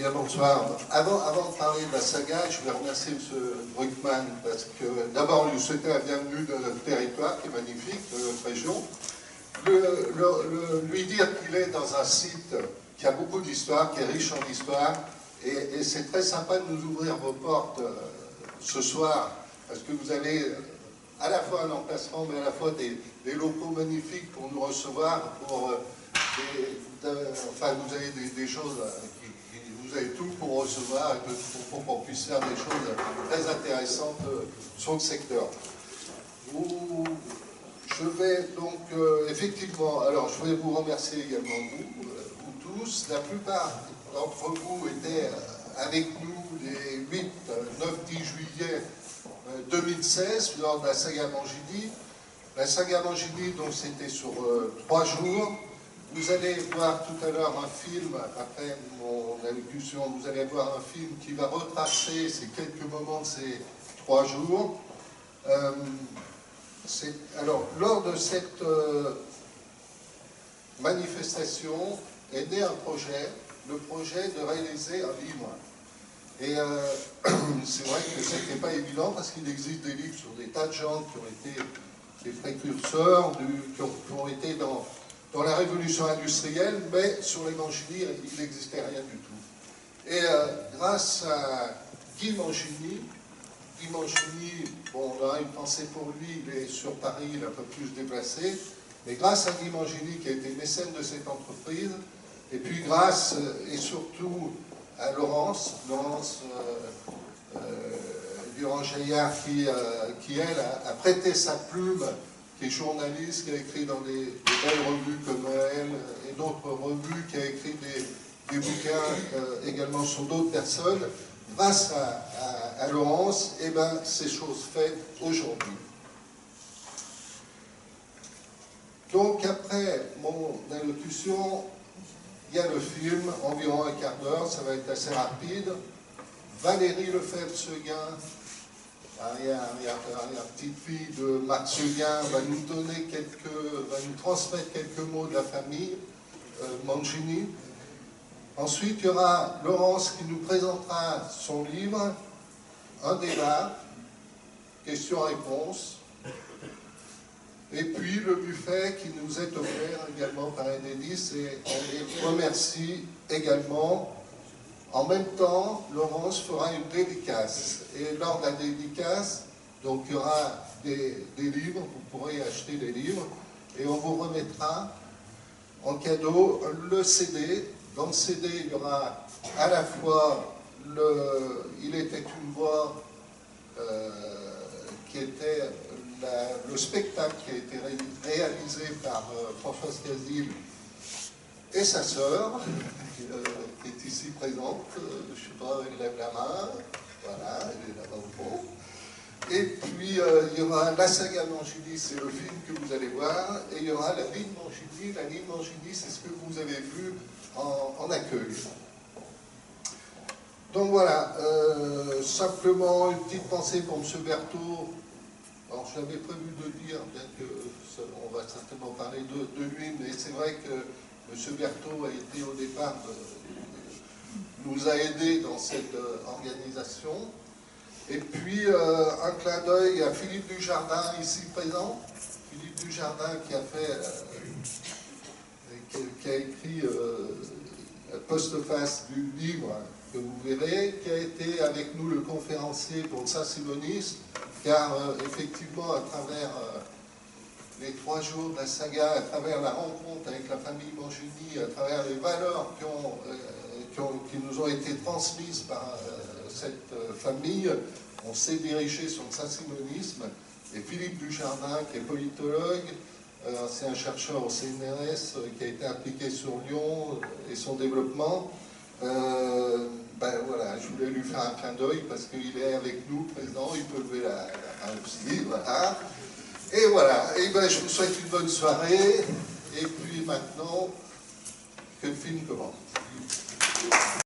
Bien, bonsoir. Avant de parler de la saga, je voulais remercier M. Bruckmann parce que d'abord lui souhaiter la bienvenue dans notre territoire qui est magnifique, de notre région. Lui dire qu'il est dans un site qui a beaucoup d'histoire, qui est riche en histoire, et c'est très sympa de nous ouvrir vos portes ce soir, parce que vous avez à la fois un emplacement, mais à la fois des locaux magnifiques pour nous recevoir, enfin vous avez des choses, vous avez tout pour recevoir, et pour qu'on puisse faire des choses très intéressantes sur le secteur. Je vais donc, effectivement, alors je voulais vous remercier également vous tous. La plupart d'entre vous étaient avec nous les 8, 9, 10 juillet 2016 lors de la saga Mangini. La saga Mangini, donc c'était sur 3 jours. Vous allez voir tout à l'heure un film, après mon allocution, vous allez voir un film qui va retracer ces quelques moments de ces 3 jours. Alors, lors de cette manifestation est né un projet, le projet de réaliser un livre. Et c'est vrai que ce n'était pas évident parce qu'il existe des livres sur des tas de gens qui ont été des précurseurs, qui ont été dans la révolution industrielle, mais sur les Mangini, il n'existait rien du tout. Et grâce à Guy Mangini, bon, on a une pensée pour lui, il est sur Paris, il est un peu plus déplacé, mais grâce à Guy Mangini, qui a été mécène de cette entreprise, et puis grâce et surtout à Laurence Durand-Jaillard, qui elle, a prêté sa plume, qui est journaliste, qui a écrit dans des belles revues comme elle, et d'autres revues, qui a écrit des bouquins également sur d'autres personnes. Grâce à Laurence, eh ben, c'est chose faite aujourd'hui. Donc après mon allocution, il y a le film, environ un quart d'heure, ça va être assez rapide. Valérie Lefebvre-Seguin, petite fille de Marc Seguin, va nous transmettre quelques mots de la famille Mangini. Ensuite, il y aura Laurence qui nous présentera son livre, un débat, questions-réponses, et puis le buffet qui nous est offert également par Enedis, et on les remercie également. En même temps, Laurence fera une dédicace, et lors de la dédicace, donc il y aura des livres, vous pourrez acheter des livres, et on vous remettra en cadeau le CD. Dans le CD, il y aura à la fois Il était une voix, qui était le spectacle qui a été réalisé par Françoise Casil et sa sœur, qui est ici présente, je ne sais pas, elle lève la main, voilà, elle est là-bas au fond. Et puis, il y aura la saga Mangini, c'est le film que vous allez voir, et il y aura la ligne Mangini. La ligne Mangini, c'est ce que vous avez vu en accueil. Donc voilà, simplement une petite pensée pour M. Berthaud. Alors j'avais prévu de dire, bien qu'on va certainement parler de lui, mais c'est vrai que M. Berthaud a été au départ, nous a aidés dans cette organisation. Et puis un clin d'œil à Philippe Dujardin, ici présent. Philippe Dujardin qui a écrit postface du livre que vous verrez, qui a été avec nous le conférencier pour le Saint-Simonisme, car effectivement, à travers les 3 jours de la saga, à travers la rencontre avec la famille Mangini, à travers les valeurs qui nous ont été transmises par cette famille, on s'est dirigé sur le Saint-Simonisme, et Philippe Dujardin, qui est politologue, c'est un chercheur au CNRS qui a été impliqué sur Lyon et son développement. Ben voilà, je voulais lui faire un clin d'œil parce qu'il est avec nous, président, il peut lever la main aussi, voilà. Et voilà, et ben, je vous souhaite une bonne soirée, et puis maintenant, que le film commence.